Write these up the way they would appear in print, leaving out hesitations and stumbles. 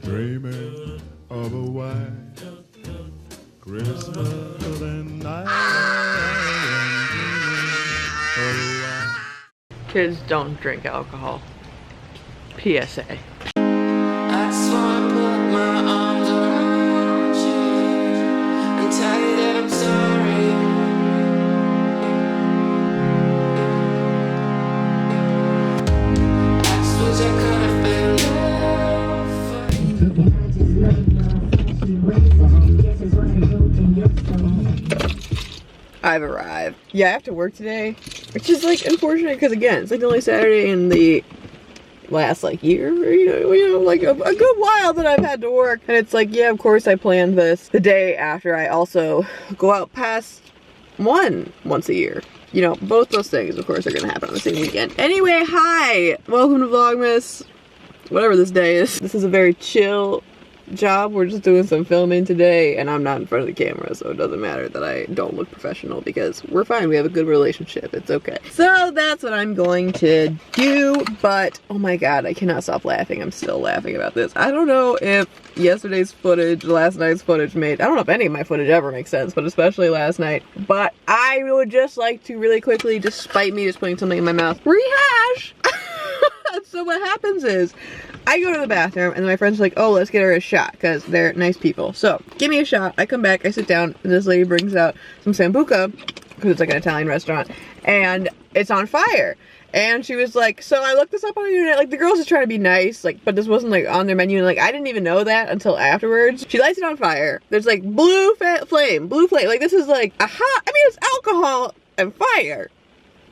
dreaming of a white Christmas and night. Kids don't drink alcohol. PSA. I just wanna put my arms around you and tell you that I'm sorry. I just wish I could have been I've arrived. Yeah, I have to work today, which is like unfortunate because again, it's like the only Saturday in the last like year, or, you know, like a good while that I've had to work. And it's like, yeah, of course I planned this the day after I also go out past once a year. You know, both those things, of course, are gonna happen on the same weekend. Anyway, hi! Welcome to Vlogmas. Whatever this day is. This is a very chill job. We're just doing some filming today and I'm not in front of the camera, so it doesn't matter that I don't look professional because we're fine. We have a good relationship. It's okay. So that's what I'm going to do, but oh my god, I cannot stop laughing. I'm still laughing about this. I don't know if yesterday's footage, last night's footage I don't know if any of my footage ever makes sense, but especially last night. But I would just like to really quickly, despite me just putting something in my mouth, rehash! So what happens is, I go to the bathroom and my friend's like, oh, let's get her a shot because they're nice people. So give me a shot. I come back, I sit down, and this lady brings out some sambuca because it's like an Italian restaurant and it's on fire. And she was like, so I looked this up on the internet, like the girls just trying to be nice, like, but this wasn't like on their menu, and like I didn't even know that until afterwards. She lights it on fire. There's like blue flame, like this is like a hot, I mean it's alcohol and fire.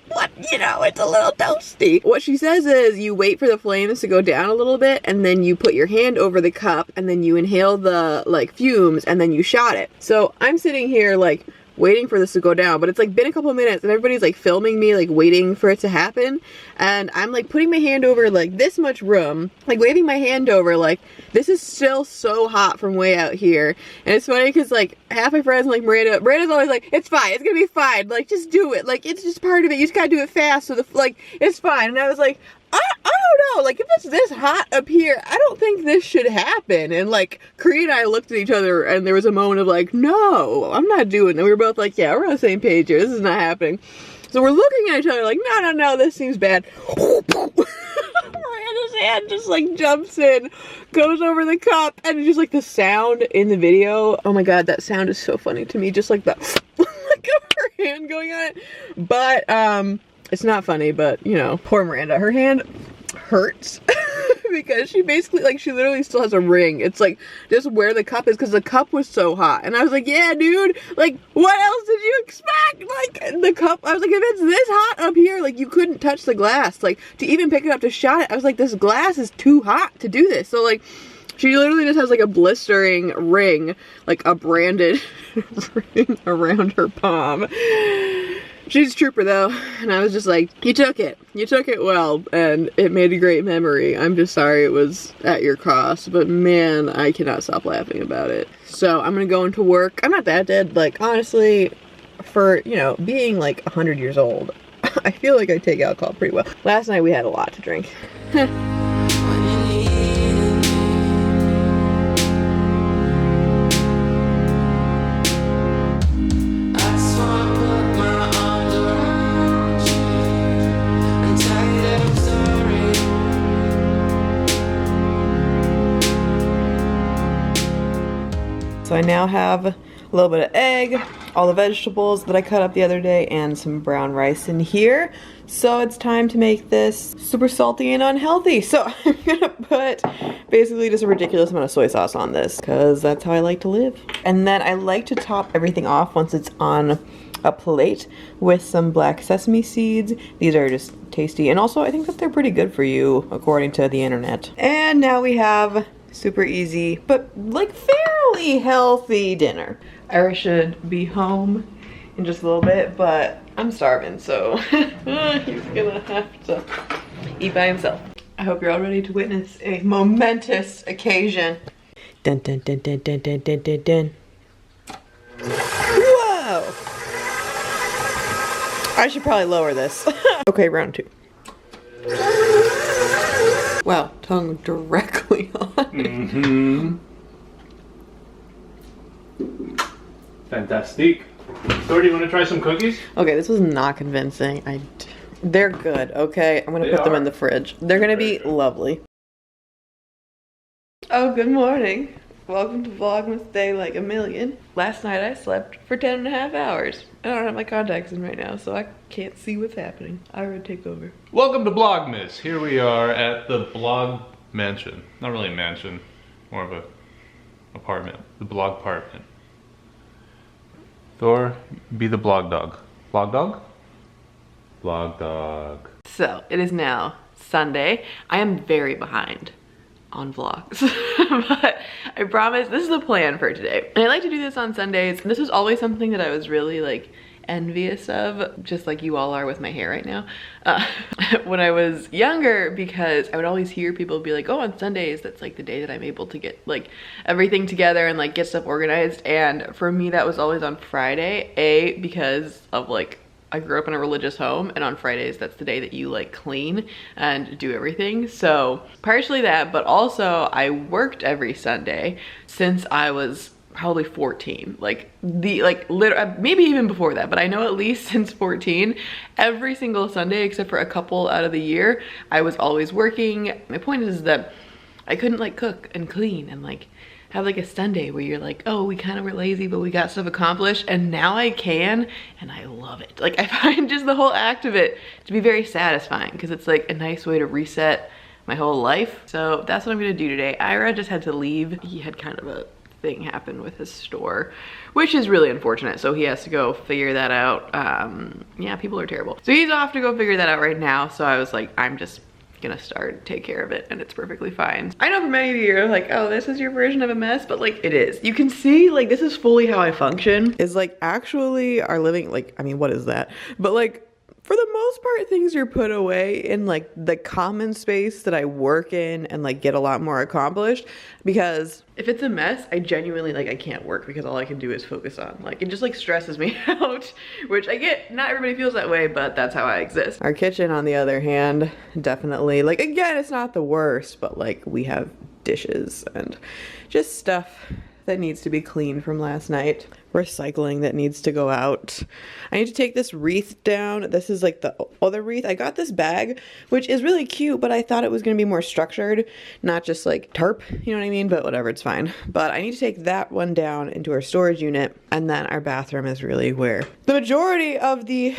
What, you know, it's a little toasty. What she says is you wait for the flames to go down a little bit and then you put your hand over the cup and then you inhale the like fumes and then you shot it. So I'm sitting here like waiting for this to go down, but it's like been a couple of minutes and everybody's like filming me like waiting for it to happen, and I'm like putting my hand over like this much room, like waving my hand over like this is still so hot from way out here. And it's funny because like half my friends like Miranda's always like, it's fine, it's gonna be fine, like just do it, like it's just part of it, you just gotta do it fast so the like it's fine. And I was like, I don't know, like if it's this hot up here, I don't think this should happen. And like Kree and I looked at each other and there was a moment of like, no, I'm not doing it. And we were both like, yeah, we're on the same page here, this is not happening. So we're looking at each other like, no, this seems bad. Miranda's hand just like jumps in, goes over the cup, and just like the sound in the video, oh my god, that sound is so funny to me, just like the like her hand going on it. But it's not funny, but you know, poor Miranda, her hand hurts because she basically like she literally still has a ring. It's like just where the cup is because the cup was so hot. And I was like, yeah dude, like what else did you expect? Like the cup, I was like, if it's this hot up here, like you couldn't touch the glass, like to even pick it up to shot it. I was like, this glass is too hot to do this. So like she literally just has like a blistering ring, like a branded ring around her palm. She's a trooper though, and I was just like, you took it well, and it made a great memory. I'm just sorry it was at your cost, but man, I cannot stop laughing about it. So I'm gonna go into work. I'm not that dead, like honestly, for, you know, being like 100 years old, I feel like I take alcohol pretty well. Last night we had a lot to drink. So I now have a little bit of egg, all the vegetables that I cut up the other day, and some brown rice in here. So it's time to make this super salty and unhealthy. So I'm gonna put basically just a ridiculous amount of soy sauce on this because that's how I like to live. And then I like to top everything off once it's on a plate with some black sesame seeds. These are just tasty, and also I think that they're pretty good for you according to the internet. And now we have super easy but like fairly healthy dinner. Ira should be home in just a little bit, but I'm starving, so he's gonna have to eat by himself. I hope you're all ready to witness a momentous occasion. Dun dun dun dun dun dun dun dun dun. Whoa! I should probably lower this. Okay, round two. Wow, tongue directly going on. Fantastic. So, do you want to try some cookies? Okay, this was not convincing. They're good, okay? I'm gonna put them in the fridge. They're gonna be lovely. Oh, good morning. Welcome to Vlogmas Day Like a Million. Last night I slept for 10.5 hours. I don't have my contacts in right now, so I can't see what's happening. Ira, take over. Welcome to Vlogmas. Here we are at the blog mansion. Not really a mansion, more of a apartment. The blog apartment. Thor, be the blog dog. Blog dog? Blog dog. So, it is now Sunday. I am very behind on vlogs, but I promise this is the plan for today. And I like to do this on Sundays. This was always something that I was really like envious of, just like you all are with my hair right now, when I was younger, because I would always hear people be like, oh, on Sundays, that's like the day that I'm able to get like everything together and like get stuff organized. And for me, that was always on Friday, because of like, I grew up in a religious home, and on Fridays, that's the day that you like clean and do everything. So partially that, but also I worked every Sunday since I was probably 14, maybe even before that, but I know at least since 14, every single Sunday, except for a couple out of the year, I was always working. My point is that I couldn't like cook and clean and like have like a Sunday where you're like, oh, we kind of were lazy, but we got stuff accomplished, and now I can, and I love it. Like, I find just the whole act of it to be very satisfying, because it's like a nice way to reset my whole life. So that's what I'm gonna do today. Ira just had to leave. He had kind of a thing happen with his store, which is really unfortunate, so he has to go figure that out. Yeah, people are terrible. So he's off to go figure that out right now, so I was like, I'm just gonna take care of it, and it's perfectly fine. I know for many of you are like, oh, this is your version of a mess, but like, it is. You can see, like, this is fully how I function. Is like actually our living, like, I mean, what is that? But like, for the most part, things are put away in like the common space that I work in and like get a lot more accomplished, because if it's a mess, I genuinely like, I can't work, because all I can do is focus on, like, it just like stresses me out, which I get, not everybody feels that way, but that's how I exist. Our kitchen, on the other hand, definitely, like, again, it's not the worst, but like, we have dishes and just stuff that needs to be cleaned from last night. Recycling that needs to go out. I need to take this wreath down. This is like the other wreath. I got this bag, which is really cute, but I thought it was gonna be more structured, not just like tarp, you know what I mean? But whatever, it's fine. But I need to take that one down into our storage unit, and then our bathroom is really where the majority of the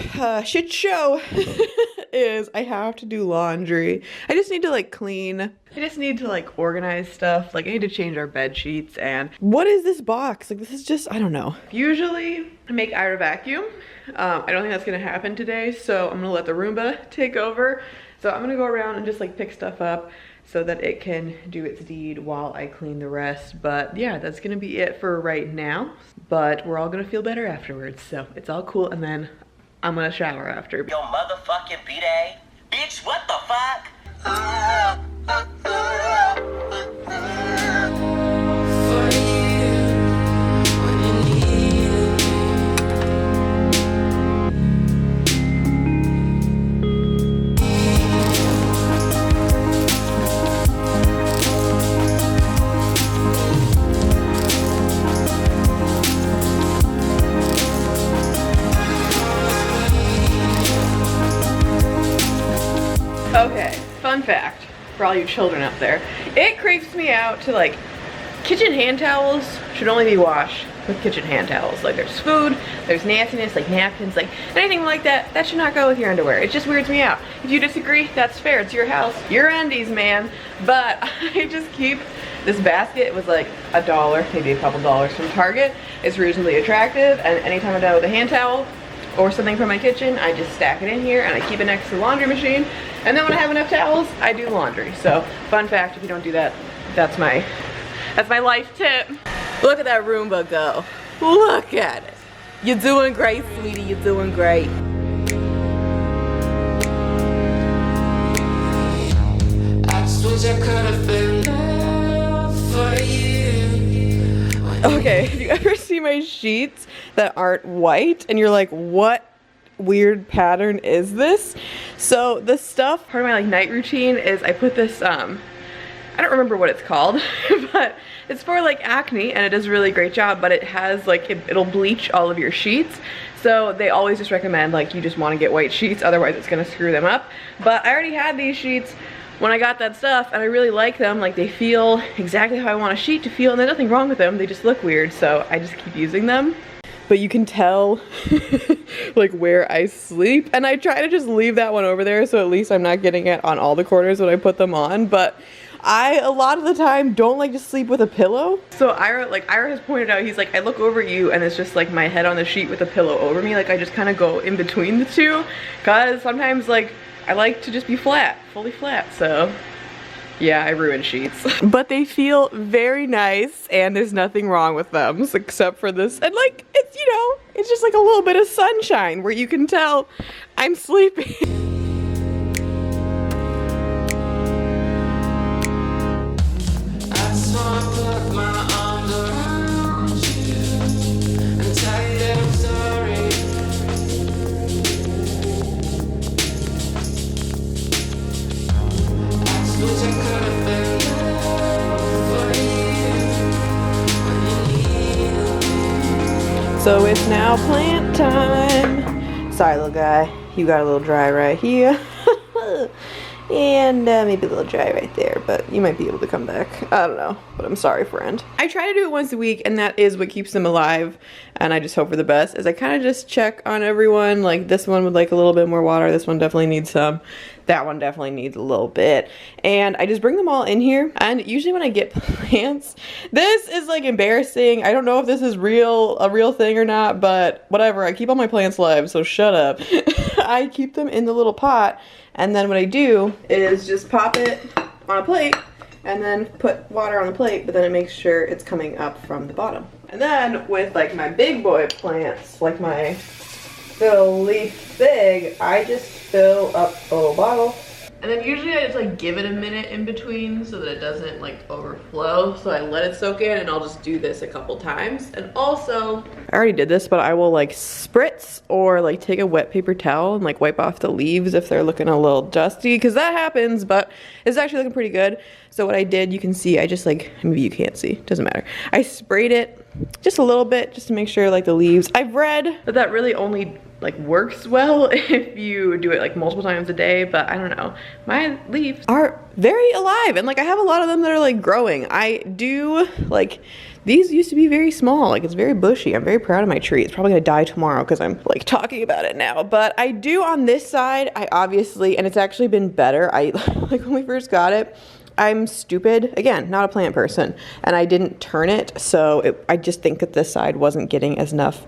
shit show is. I have to do laundry. I just need to like clean. I just need to like organize stuff. Like, I need to change our bed sheets. And what is this box? Like, this is just, I don't know. Usually I make Ira vacuum. I don't think that's gonna happen today, so I'm gonna let the Roomba take over. So I'm gonna go around and just like pick stuff up so that it can do its deed while I clean the rest. But yeah, that's gonna be it for right now. But we're all gonna feel better afterwards, so it's all cool. And then I'm gonna shower after. Yo, motherfucking B-Day. Bitch, what the fuck? For you, when you need Okay, fun fact for all you children out there. It creeps me out to like, kitchen hand towels should only be washed with kitchen hand towels. Like, there's food, there's nastiness, like napkins, like anything like that, that should not go with your underwear. It just weirds me out. If you disagree, that's fair, it's your house, your undies, man. But I just keep this basket. It was like $1, maybe a couple dollars from Target. It's reasonably attractive, and anytime I'm done with a hand towel or something from my kitchen, I just stack it in here and I keep it next to the laundry machine. And then when I have enough towels, I do laundry. So, fun fact, if you don't do that, that's my life tip. Look at that Roomba go. Look at it. You're doing great, sweetie, you're doing great. I suppose I could have been there for you. Okay, have you ever seen my sheets that aren't white and you're like, what weird pattern is this? So the stuff, part of my like night routine is I put this I don't remember what it's called, but it's for like acne and it does a really great job, but it has like, it'll bleach all of your sheets. So they always just recommend like you just want to get white sheets, otherwise it's gonna screw them up. But I already had these sheets when I got that stuff and I really like them. Like they feel exactly how I want a sheet to feel and there's nothing wrong with them. They just look weird, so I just keep using them. But you can tell like where I sleep, and I try to just leave that one over there so at least I'm not getting it on all the corners when I put them on. But I, a lot of the time, don't like to sleep with a pillow. So Ira has pointed out, he's like, I look over you and it's just like my head on the sheet with a pillow over me. Like I just kind of go in between the two, cause sometimes like I like to just be flat, fully flat. So yeah, I ruin sheets. But they feel very nice and there's nothing wrong with them except for this. And like, it's, you know, it's just like a little bit of sunshine where you can tell I'm sleeping. So it's now plant time. Sorry, little guy, you got a little dry right here. And maybe a little dry right there, but you might be able to come back. I don't know, but I'm sorry, friend. I try to do it once a week, and that is what keeps them alive, and I just hope for the best, as I kind of just check on everyone. Like, this one would like a little bit more water, this one definitely needs some, that one definitely needs a little bit, and I just bring them all in here. And usually when I get plants, this is like embarrassing. I don't know if this is a real thing or not, but whatever, I keep all my plants alive, so shut up. I keep them in the little pot, and then what I do is just pop it on a plate and then put water on the plate, but then it makes sure it's coming up from the bottom. And then with like my big boy plants, like my little leaf big, I just fill up a little bottle. And then usually I just like give it a minute in between so that it doesn't like overflow. So I let it soak in, and I'll just do this a couple times. And also, I already did this, but I will like spritz or like take a wet paper towel and like wipe off the leaves if they're looking a little dusty, because that happens, but it's actually looking pretty good. So what I did, you can see, I just like, maybe you can't see, doesn't matter. I sprayed it just a little bit just to make sure like the leaves, I've read that that really only like works well if you do it like multiple times a day, but I don't know. My leaves are very alive, and like I have a lot of them that are like growing. I do like, these used to be very small, like it's very bushy. I'm very proud of my tree. It's probably gonna die tomorrow because I'm like talking about it now, but I do on this side, I obviously, and it's actually been better. I like when we first got it, I'm stupid, again, not a plant person, and I didn't turn it, so I just think that this side wasn't getting as enough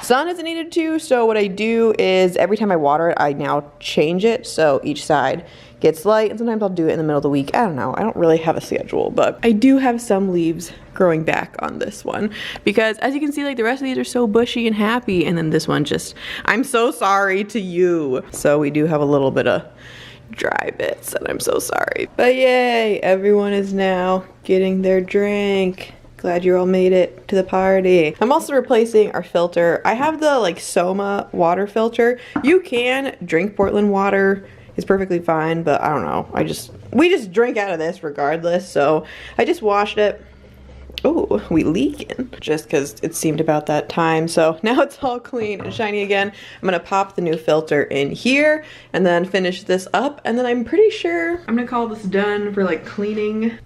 sun as it needed to. So what I do is every time I water it, I now change it so each side gets light, and sometimes I'll do it in the middle of the week. I don't know, I don't really have a schedule, but I do have some leaves growing back on this one, because as you can see, like the rest of these are so bushy and happy, and then this one just, I'm so sorry to you. So we do have a little bit of dry bits, and I'm so sorry. But yay, everyone is now getting their drink. Glad you all made it to the party. I'm also replacing our filter. I have the like Soma water filter. You can drink Portland water, it's perfectly fine, but I don't know, we just drink out of this regardless. So I just washed it. Oh, we leaking, just because it seemed about that time. So now it's all clean and shiny again. I'm gonna pop the new filter in here and then finish this up, and then I'm pretty sure I'm gonna call this done for like cleaning.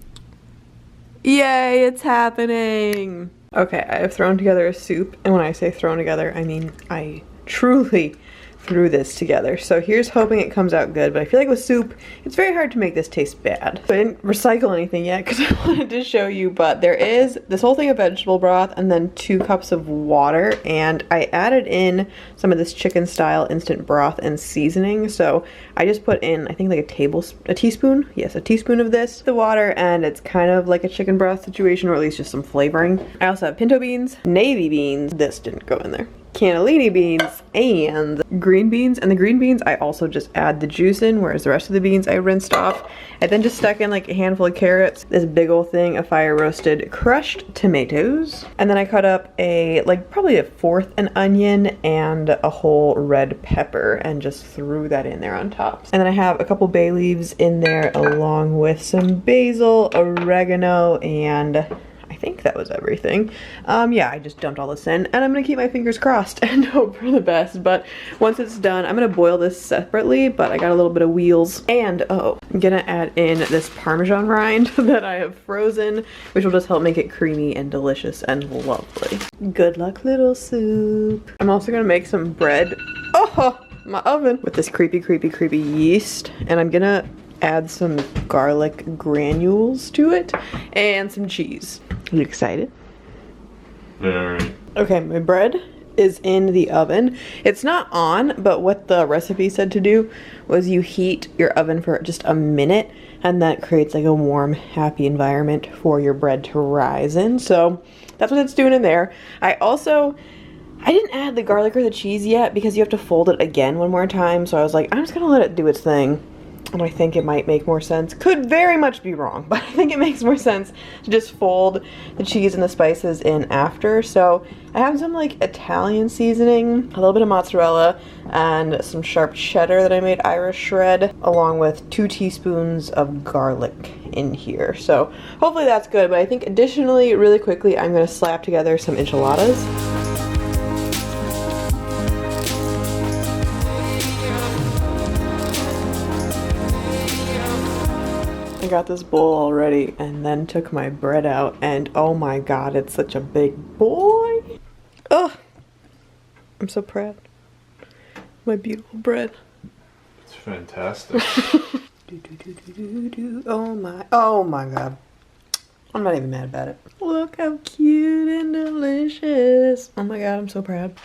Yay, it's happening. Okay, I have thrown together a soup, and when I say thrown together, I mean I truly threw this together. So here's hoping it comes out good, but I feel like with soup, it's very hard to make this taste bad. I didn't recycle anything yet because I wanted to show you, but there is this whole thing of vegetable broth and then 2 cups of water, and I added in some of this chicken style instant broth and seasoning. So I just put in, I think like a teaspoon? Yes, a teaspoon of this, the water, and it's kind of like a chicken broth situation, or at least just some flavoring. I also have pinto beans, navy beans, this didn't go in there. cannellini beans and green beans. And the green beans I also just add the juice in, whereas the rest of the beans I rinsed off. I then just stuck in like a handful of carrots, this big old thing of fire roasted crushed tomatoes, and then I cut up probably a fourth an onion and a whole red pepper and just threw that in there on top. And then I have a couple bay leaves in there along with some basil, oregano, and I think that was everything. Yeah, I just dumped all this in, and I'm gonna keep my fingers crossed and hope for the best. But once it's done, I'm gonna boil this separately, but I got a little bit of wheels. And oh, I'm gonna add in this Parmesan rind that I have frozen, which will just help make it creamy and delicious and lovely. Good luck, little soup. I'm also gonna make some bread. Oh, my oven with this creepy yeast, and I'm gonna add some garlic granules to it and some cheese. Are you excited? Very. Okay, my bread is in the oven. It's not on, but what the recipe said to do was you heat your oven for just a minute, and that creates like a warm, happy environment for your bread to rise in. So that's what it's doing in there. I didn't add the garlic or the cheese yet because you have to fold it again one more time. So I was like, I'm just gonna let it do its thing. And I think it might make more sense. Could very much be wrong, but I think it makes more sense to just fold the cheese and the spices in after. So I have some like Italian seasoning, a little bit of mozzarella, and some sharp cheddar that I made Irish shred, along with 2 teaspoons of garlic in here. So hopefully that's good, but I think additionally, really quickly, I'm gonna slap together some enchiladas. I got this bowl already and then took my bread out, and oh my god, it's such a big boy. Oh, I'm so proud. My beautiful bread. It's fantastic. Oh my god. I'm not even mad about it. Look how cute and delicious. Oh my god, I'm so proud.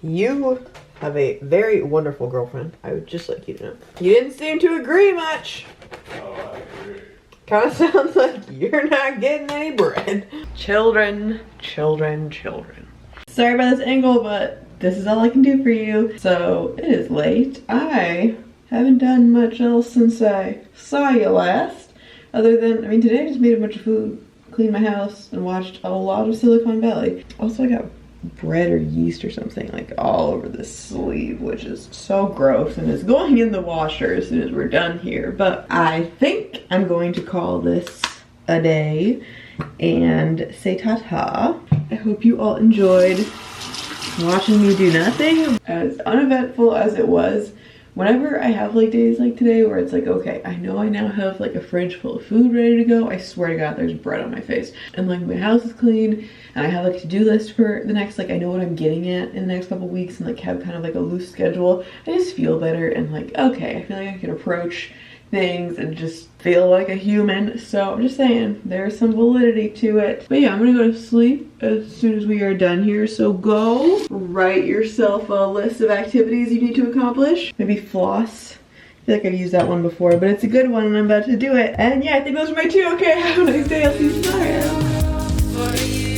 You have a very wonderful girlfriend. I would just like you to know. You didn't seem to agree much. Oh, I agree. Kind of sounds like you're not getting any bread. Children. Sorry about this angle, but this is all I can do for you. So it is late. I haven't done much else since I saw you last. Other than, I mean, today I just made a bunch of food, cleaned my house, and watched a lot of Silicon Valley. Also, I got bread or yeast or something like all over this sleeve, which is so gross and is going in the washer as soon as we're done here. But I think I'm going to call this a day and say ta-ta. I hope you all enjoyed watching me do nothing. As uneventful as it was, whenever I have like days like today where it's like, okay, I know I now have like a fridge full of food ready to go, I swear to god there's bread on my face. And like my house is clean and I have like a to-do list for the next, like I know what I'm getting at in the next couple weeks and like have kind of like a loose schedule. I just feel better and like, okay, I feel like I can approach things and just feel like a human. So I'm just saying there's some validity to it. But yeah, I'm gonna go to sleep as soon as we are done here. So go write yourself a list of activities you need to accomplish. Maybe floss. I feel like I've used that one before, but it's a good one and I'm about to do it. And yeah, I think those are my 2. Okay, have a nice day. I'll see you tomorrow.